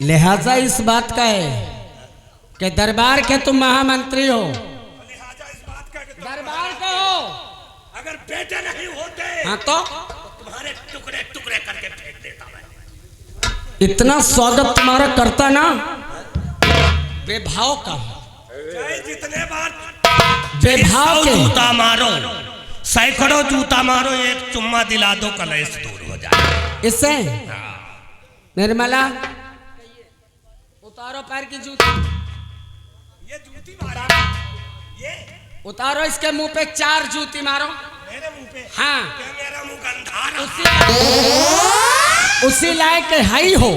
लिहाजा इस बात का है कि दरबार के तुम महामंत्री हो, लिहाजा इस बात का कि दरबार के हो। अगर बेटे नहीं होते हाँ तो तुम्हारे टुकड़े टुकड़े करके फेंक देता मैं। इतना स्वागत तुम्हारा करता ना बेभाव का, चाहे जितने बार बेभाव के जूता मारो, सैकड़ों जूता मारो, एक चुम्मा दिला दो, कलेश दूर हो जाए। इससे निर्मला उतारो पैर की जूती, ये जूती मारा, ये उतारो इसके मुंह पे 4 जूती मारो। मेरे मुंह पे? हाँ, क्या मेरा मुंह गंधारा? उसी लायक है ही हो,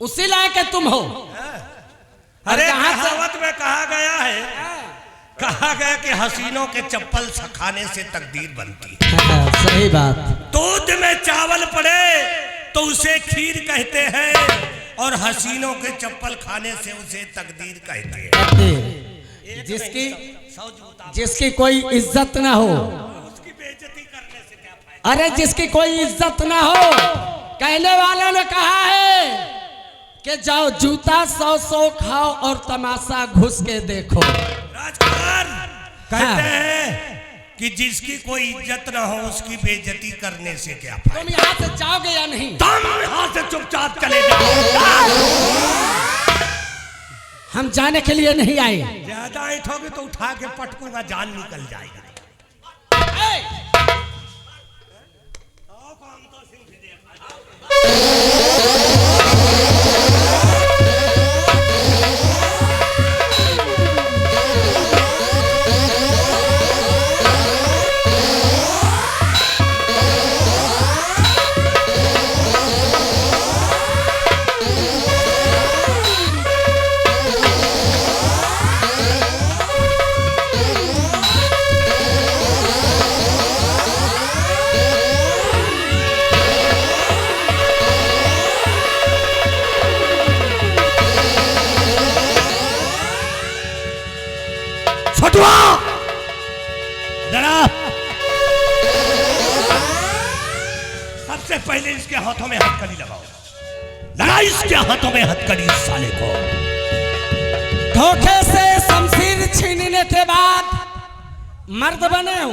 उसी लायक तुम हो। अरे कहाँ से- कहावत में कहा गया है, कहा गया कि हसीनों के चप्पल खाने से तकदीर बनती है। हाँ, सही बात। दूध में चावल पड़े तो उसे खीर कहते हैं, और हसीनों के चप्पल खाने से उसे तकदीर कहते हैं। जिसकी कोई इज्जत ना हो, उसकी बेइज्जती करने से क्या फायदा? अरे जिसकी कोई इज्जत ना हो, कहने वालों ने कहा है कि जाओ जूता 100 खाओ और तमाशा घुस के देखो। राजकुमार कहते हाँ। हैं कि जिसकी कोई इज्जत ना हो उसकी बेइज्जती करने से क्या फायदा? तुम यहाँ से जाओगे या नहीं? तुम यहाँ से चुपचाप चले जाओ। हम जाने के लिए नहीं आए। ज्यादा ऐठोगे तो उठा के पटकूंगा, जान निकल जाएगी। सबसे पहले इसके हाथों में हथकड़ी लगाओ, लगा इसके हाथों में हथकड़ी इस साले को। धोखे से शमशीर छीनने के बाद मर्द बने हो।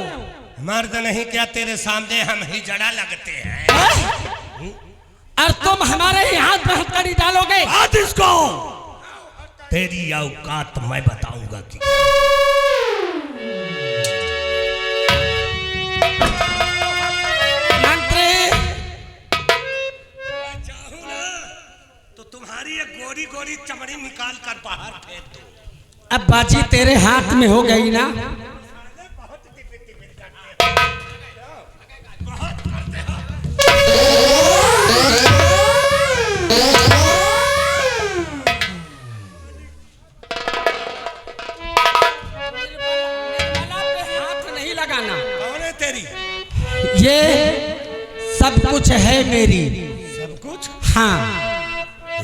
मर्द नहीं क्या, तेरे सामने हम ही जड़ा लगते हैं। और तुम हमारे ही हाथ में हथकड़ी डालोगे? हाथ इसको, तेरी औकात मैं बताऊंगा कि तुम्हारी एक गोरी गोरी चमड़ी निकाल कर बाहर फेंक दो। अब बाजी तेरे हाथ में हो गई ना। हाथ नहीं लगाना। कौन है तेरी? ये सब कुछ है मेरी। सब कुछ? हाँ,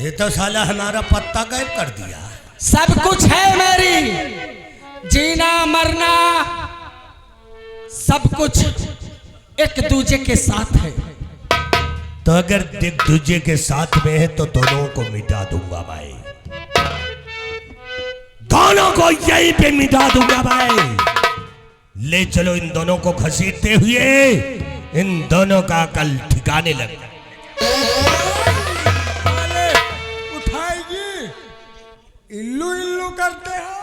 ये तो साला हमारा पत्ता गायब कर दिया। सब कुछ है मेरी, जीना मरना सब कुछ एक दूजे के साथ है। तो अगर एक दूजे के साथ में है तो दोनों को मिटा दूंगा भाई, दोनों को यहीं पे मिटा दूंगा भाई। ले चलो इन दोनों को घसीटते हुए, इन दोनों का कल ठिकाने लग। इल्लू इल्लू करते हो।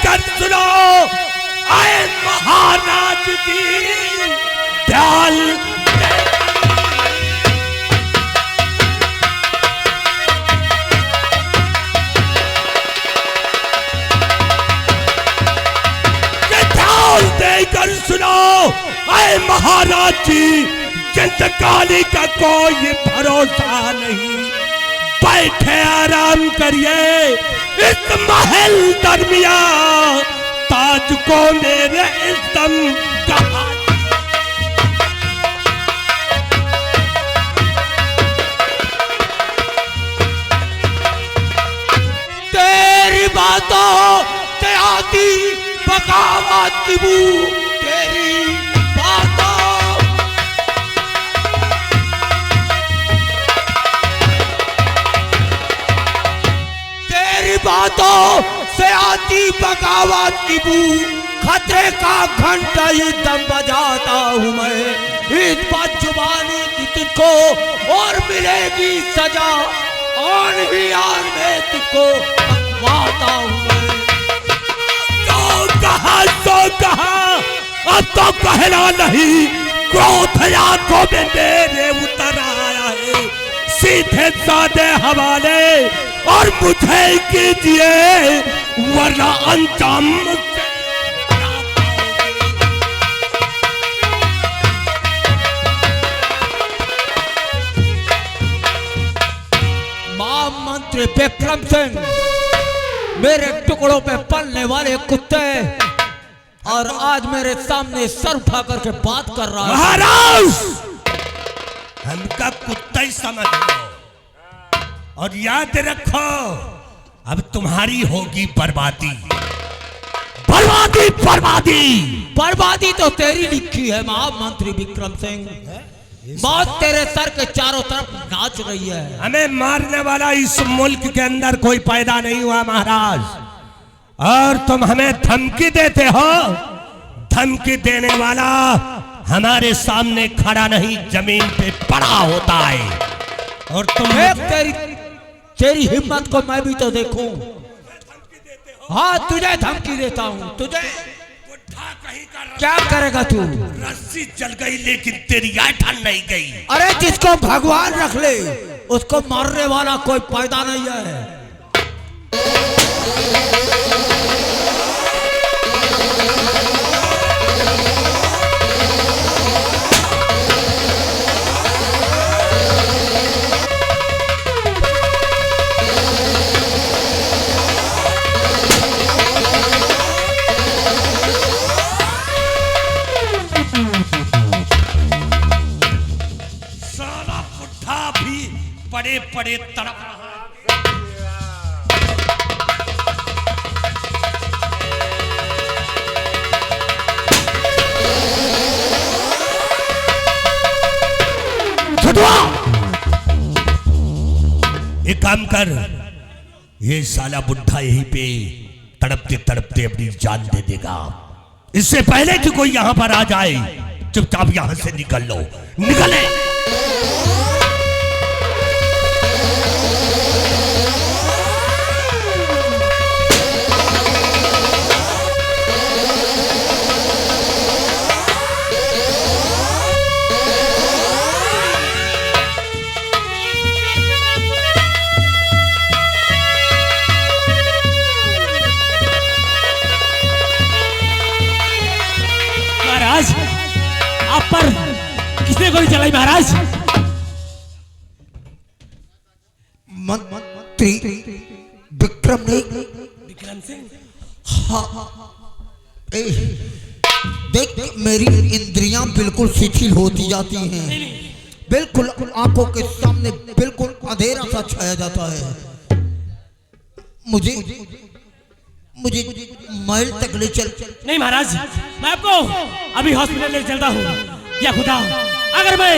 कर सुनो, आए महाराज की ध्यान। ध्यान देकर कर सुनो, अरे महाराज जी, जिंदगानी का कोई भरोसा नहीं। बैठे आराम करिए इस महल दरमिया, ताज को मेरे इस्म कहा। तेरी बातों से आती बगावत की बू, तेरी बातों, तेरी बातों से आती बगावत की बू। खतरे का घंटा ही दम बजाता हूँ मैं, इस बदजुबानी की तुझको और मिलेगी सजा, और ही यार मैं तुझको अखवाता हूँ मैं। तो कहा, अब तो कहना नहीं, क्रोध आंखों में मेरे उतर आया है। सीधे साधे हवाले और मुझे कीजिए, वरना अंजाम मुझसे महामंत्री विक्रम सिंह, मेरे टुकड़ों पे पलने वाले कुत्ते, और आज मेरे सामने सर उठा करके बात कर रहा है। महाराज, हमका कुत्ता ही समझ लो, और याद रखो, अब तुम्हारी होगी बर्बादी, बर्बादी, बर्बादी। बर्बादी तो तेरी लिखी है महामंत्री विक्रम सिंह, मौत तेरे सर के चारों तरफ नाच रही है। हमें मारने वाला इस मुल्क के अंदर कोई पैदा नहीं हुआ महाराज, और तुम हमें धमकी देते हो। धमकी देने वाला हमारे सामने खड़ा नहीं, जमीन पे पड़ा होता है। और तुम तेरी हिम्मत को मैं भी तो देखूं। हाँ, तुझे धमकी देता हूँ। तुझे क्या करेगा तू? रस्सी जल गई लेकिन तेरी ऐठन नहीं गई। अरे जिसको भगवान रख ले उसको मारने वाला कोई पैदा नहीं है। पड़े पड़े तड़प रहा। एक काम कर, ये साला बुढ़ा यहीं पे तड़पते तड़पते अपनी जान दे देगा। इससे पहले कि कोई यहां पर आ जाए, चुपचाप यहां से निकल लो, निकले। महाराज, आप पर किसने गोली चलाई महाराज? मंत्री विक्रम ने। विक्रम सिंह? हाँ, देख मेरी इंद्रियां बिल्कुल शिथिल होती जाती हैं, बिल्कुल आंखों के सामने बिल्कुल अंधेरा सा छाया जाता है। मुझे महल तक ले चल। नहीं महाराज, मैं आपको अभी हॉस्पिटल ले चलता हूँ। या खुदा, अगर मैं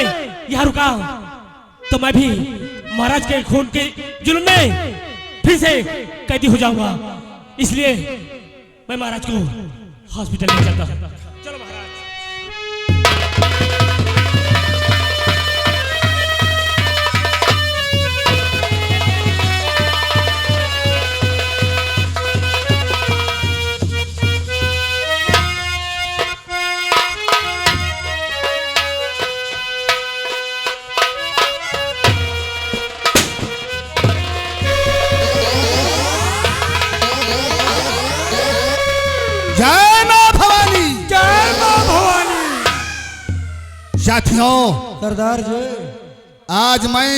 यहाँ रुका तो मैं भी महाराज के खून के जुल्म में फिर से कैदी हो जाऊंगा। इसलिए मैं महाराज को हॉस्पिटल ले चलता हूँ। चलो महाराज। जय मां भवानी, जय साथियों, सरदार जी आज मैं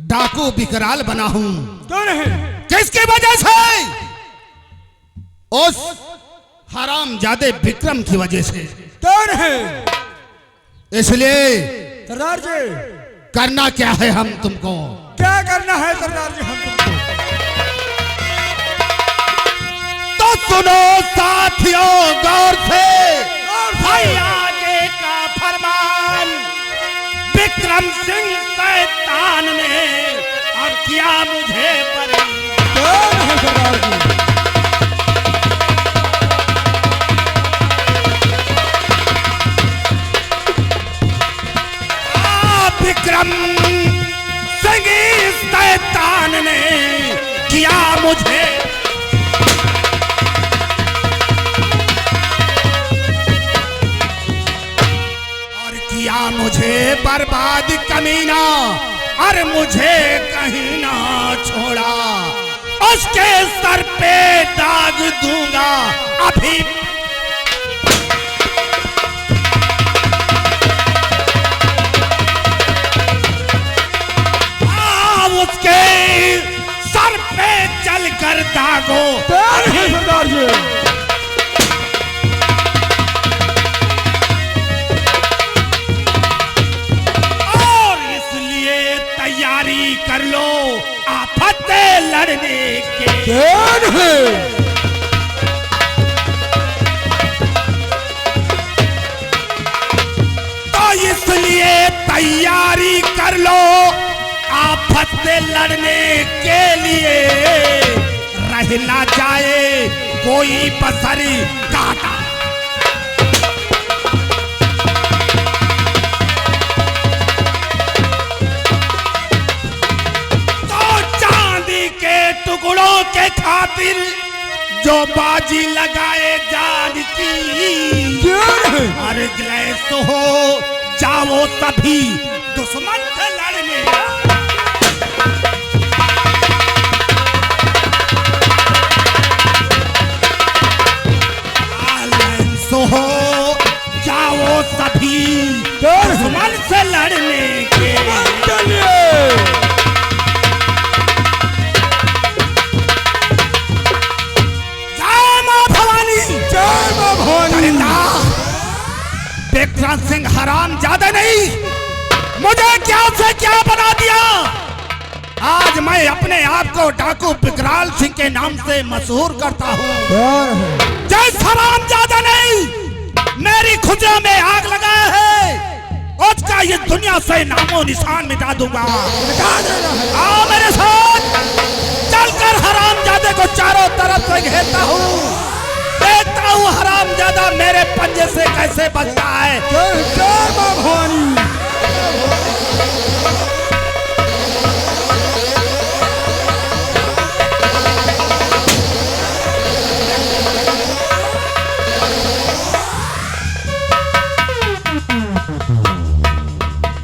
डाकू विकराल बना हूं। कौन है? किसकी वजह से? उस हरामजादे विक्रम की वजह से। कौन है? इसलिए सरदार जी करना क्या है हम तुमको? क्या करना है सरदार जी हम तुमको? तो सुनो साथियों गौर से। भाई आगे का फरमान विक्रम सिंह शैतान ने और किया मुझे बरी। कौन है सरदार जी? विक्रम सिंह शैतान ने किया मुझे और किया मुझे बर्बाद कमीना और मुझे कहीं ना छोड़ा। उसके सर पे दाग दूंगा अभी। उसके सर पे चल कर दागो। कौन है सरदार जी? और इसलिए तैयारी कर लो आफत लड़ने के। कौन है? तो इसलिए तैयारी कर लो आफत से लड़ने के लिए। रह ना जाए कोई बसरी काटा। तो चांदी के टुकड़ों के खातिर जो बाजी लगाए जान की। कौन है? और ग्लेस हो जाओ सभी दुश्मन से लड़ने। हो जाओ सभी दुश्मन से लड़ने के। जय मां भवानी। जय मां भवानी। विक्रम सिंह हराम ज्यादा नहीं, मुझे क्या से क्या बना दिया। आज मैं अपने आप को डाकू विकराल सिंह के नाम से मशहूर करता हूँ। कौन है? जय हराम ज्यादा नहीं, मेरी खुदिया में आग लगा है। उसका ये दुनिया से नामो निशान मिटा दूंगा। आओ मेरे साथ, चलकर हरामजादे को चारों तरफ से घेरता हूँ। देखता हूँ हरामजादा मेरे पंजे से कैसे बचता है। जय मां भवानी।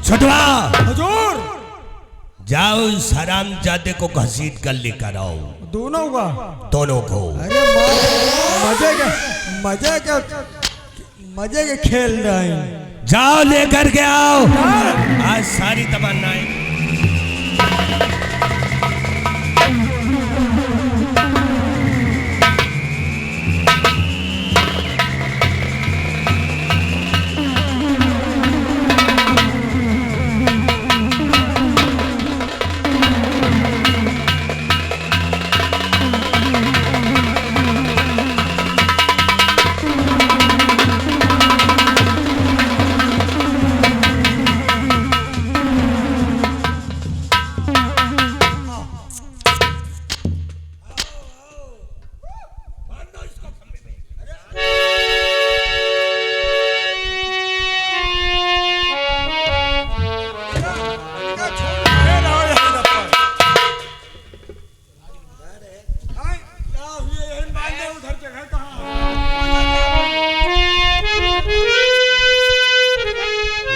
छुटवा हुजूर जाओ इस हरामजादे को घसीट कर लेकर आओ। दोनों का? दोनों को। अरे मजे के खेल रहे हैं। जाओ लेकर के आओ आज सारी तमन्नाएं।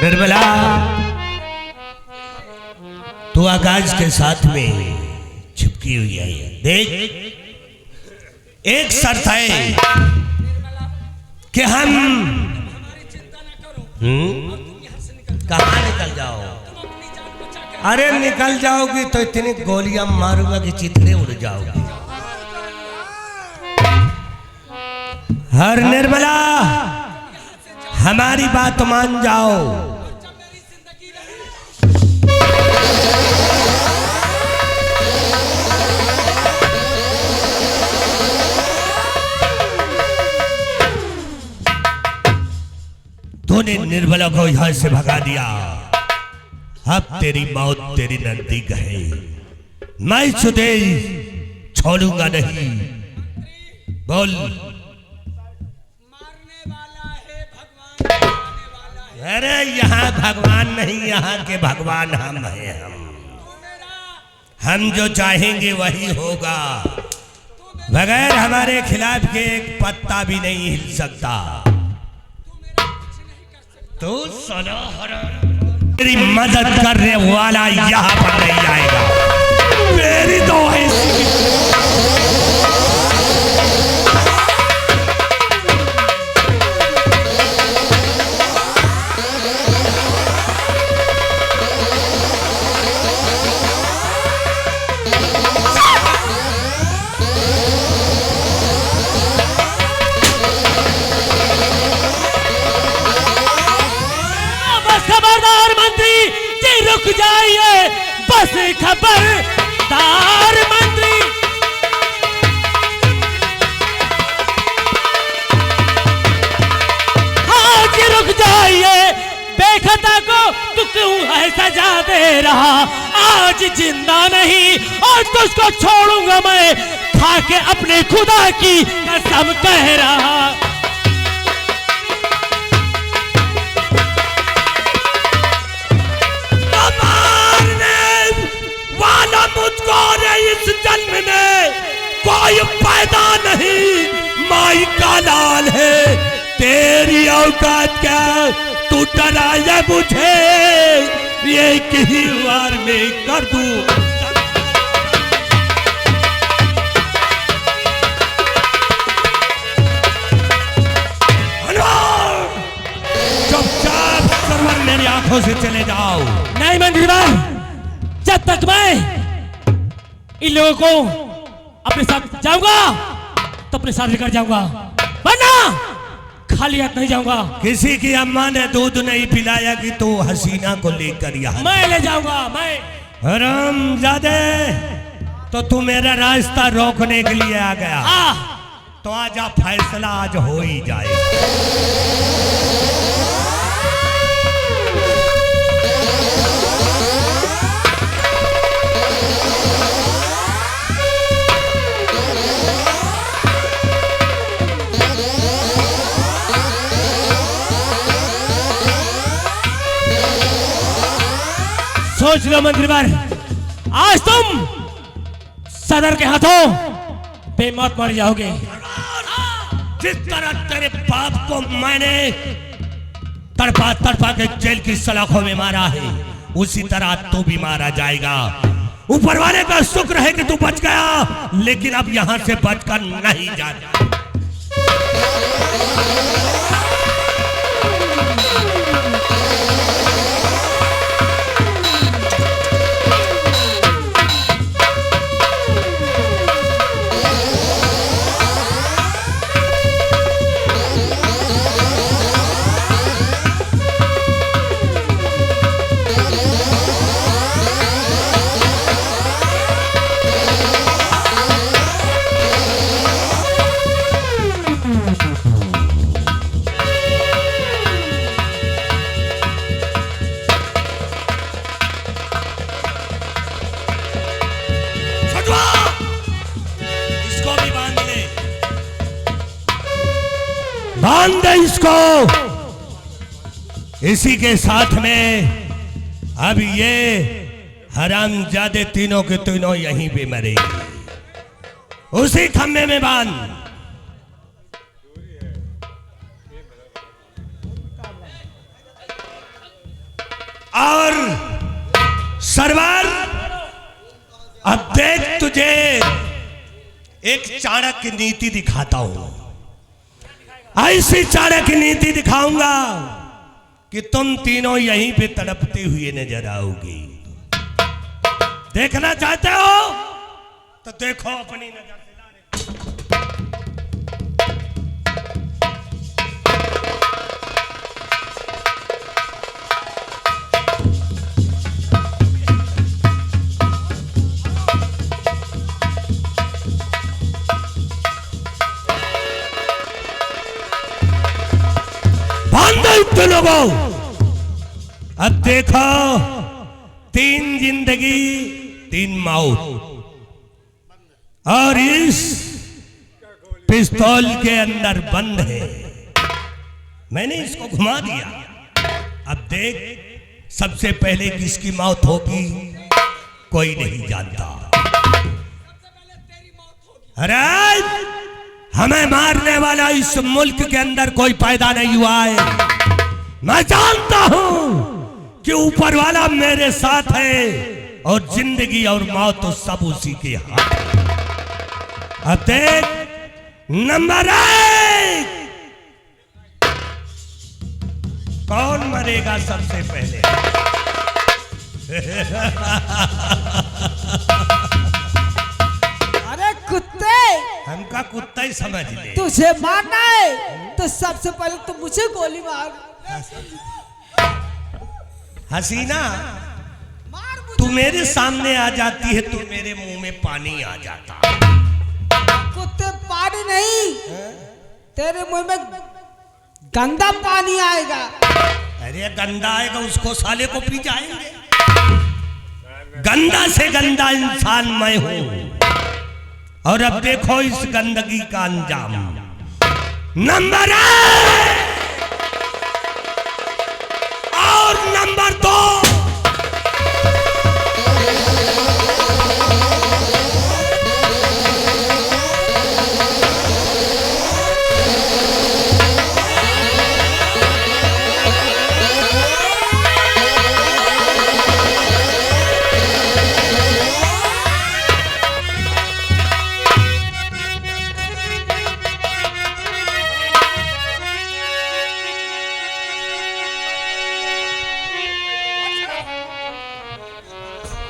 निर्मला, तू आकाश के साथ में चिपकी हुई है। देख, एक शर्त है कि हम निकल जाओ। अरे निकल जाओगी तो इतनी गोलियां मारूंगा कि चितले उड़ जाओगी। हर निर्मला हमारी बात मान जाओ। तूने निर्मला को यहां से भगा दिया, अब तेरी मौत तेरी नजदीक है। मैं तुझे छोड़ूंगा नहीं। बोल। अरे यहाँ भगवान नहीं, यहाँ के भगवान हम हैं। हम जो चाहेंगे वही होगा। बगैर हमारे खिलाफ के एक पत्ता भी नहीं हिल सकता। तो सदा तेरी मदद करने वाला यहाँ पर नहीं आएगा। मेरी तो ऐसी रुक जाइए, बस खबरदार मंत्री। हाँ जी रुक जाइए, बेखता को तू क्यों है सजा दे रहा? आज जिंदा नहीं और तुझको छोड़ूंगा मैं, खा के अपने खुदा की कसम कह रहा। मुझको इस जन्म में कोई पैदा नहीं, माई का लाल है। तेरी औकात क्या, तू डराए मुझे, एक ही बार में कर दूं। चुपचाप सरवर मेरी आंखों से चले जाओ। नहीं मंत्रीवान, जब तक मैं इन लोगों को अपने साथ जाऊंगा तो अपने साथ लेकर जाऊंगा, वरना खाली हाथ नहीं जाऊंगा। किसी की अम्मा ने दूध नहीं पिलाया कि तू हसीना को लेकर यहाँ। मैं ले जाऊंगा। मैं हरामजादे, तो तू मेरा रास्ता रोकने के लिए आ गया। तो आजा, फैसला आज हो ही जाएगा। सोच लो मंत्रीवर, आज तुम सदर के हाथों बेमौत मर जाओगे। जिस तरह तेरे बाप को मैंने तड़पा तड़पा के जेल की सलाखों में मारा है, उसी तरह तू भी मारा जाएगा। ऊपर वाले का शुक्र है कि तू बच गया, लेकिन अब यहां से बचकर नहीं जाना। बांध दे इसको। इसी के साथ में अब ये हरामजादे तीनों के तीनों यहीं पे मरेंगे, उसी खम्भे में बांध। और सरवर, अब देख तुझे एक चाणक्य नीति दिखाता हूं। ऐसी चाणक्य नीति दिखाऊंगा कि कि तुम तीनों यहीं पे तड़पते हुए नजर आओगी। देखना चाहते हो तो देखो अपनी नजर से लारे। तुम लोगों अब देखो, 3 जिंदगी 3 मौत, और इस पिस्तौल के अंदर बंद है। मैंने इसको घुमा दिया। अब देख, सबसे पहले किसकी मौत होगी कोई नहीं जानता। अरे हमें मारने वाला इस मुल्क के अंदर कोई पैदा नहीं हुआ है। मैं जानता हूं कि ऊपर वाला मेरे साथ है, और जिंदगी और मौत तो सब उसी के हाथ है। अब देख, नंबर 1 कौन मरेगा सबसे पहले? अरे कुत्ते, हमका कुत्ता ही समझ ले। तुझे मारना है तो सबसे पहले तो मुझे गोली मार। हसीना, मार मुझे। तू मेरे सामने आ जाती है तो मेरे मुंह में पानी आ जाता। कुत्ते, पानी नहीं, तेरे मुंह में गंदा पानी आएगा। अरे गंदा आएगा, उसको साले को पी जाएंगे। गंदा से गंदा इंसान मैं हूं, और अब देखो इस गंदगी का अंजाम। नंबर 1 और नंबर 2।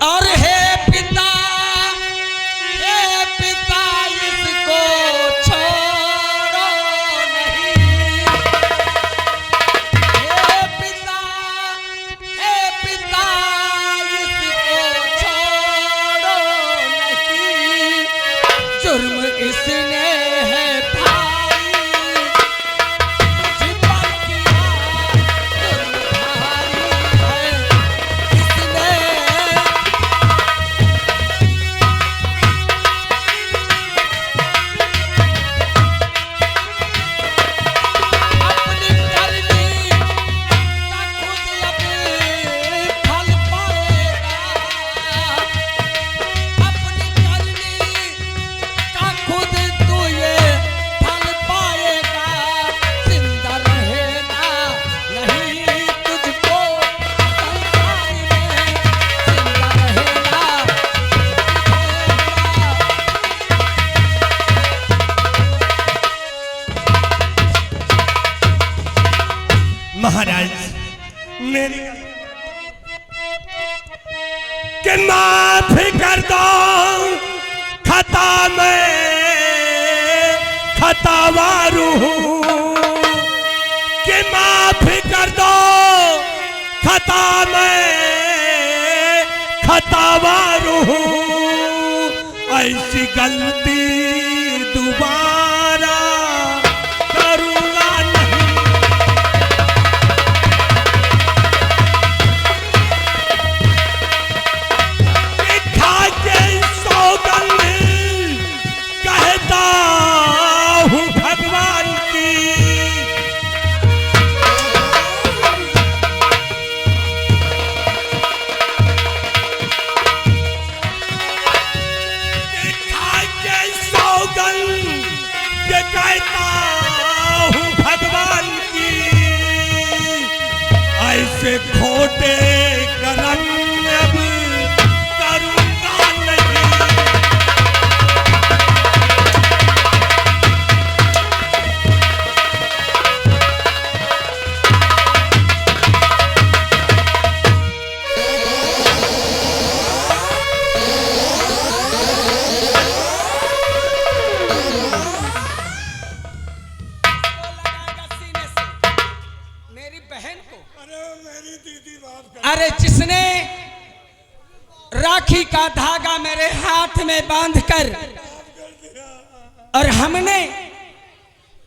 और हे पिता इसको छोड़ो नहीं। हे पिता इसको छोड़ो नहीं। जुर्म इसने है भाई, जितना किया जुर्म भारी है इसने। अपनी करनी का खुद अपने फल पाएगा। अपनी करनी का खुद तू ये फल पाएगा। जिंदा रहना नहीं तुझको संसार में, जिंदा रहना। महाराज, मेरी कि माफ कर दो, खता में खतावारू हूं। कि माफ कर दो, खता में खतावारू हूं। ऐसी गलती दोबारा करूंगा नहीं। कहता हूँ भगवान की, खाके सौगंध ये कहता हूँ भगवान की। ऐसे खोटे कर्म अब करूँगा नहीं। बहन को, अरे मेरी दीदी बात अरे जिसने राखी का धागा मेरे हाथ में बांधकर और हमने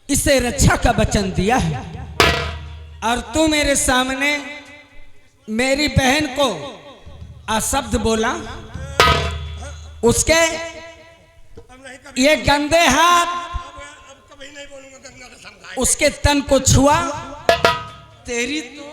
इसे रक्षा का वचन दिया है, और तू मेरे सामने मेरी बहन को अशब्द बोला, उसके ये गंदे हाथ कभी नहीं बोलूंगा, गंगा का समझाए। उसके तन को छुआ, तेरी तो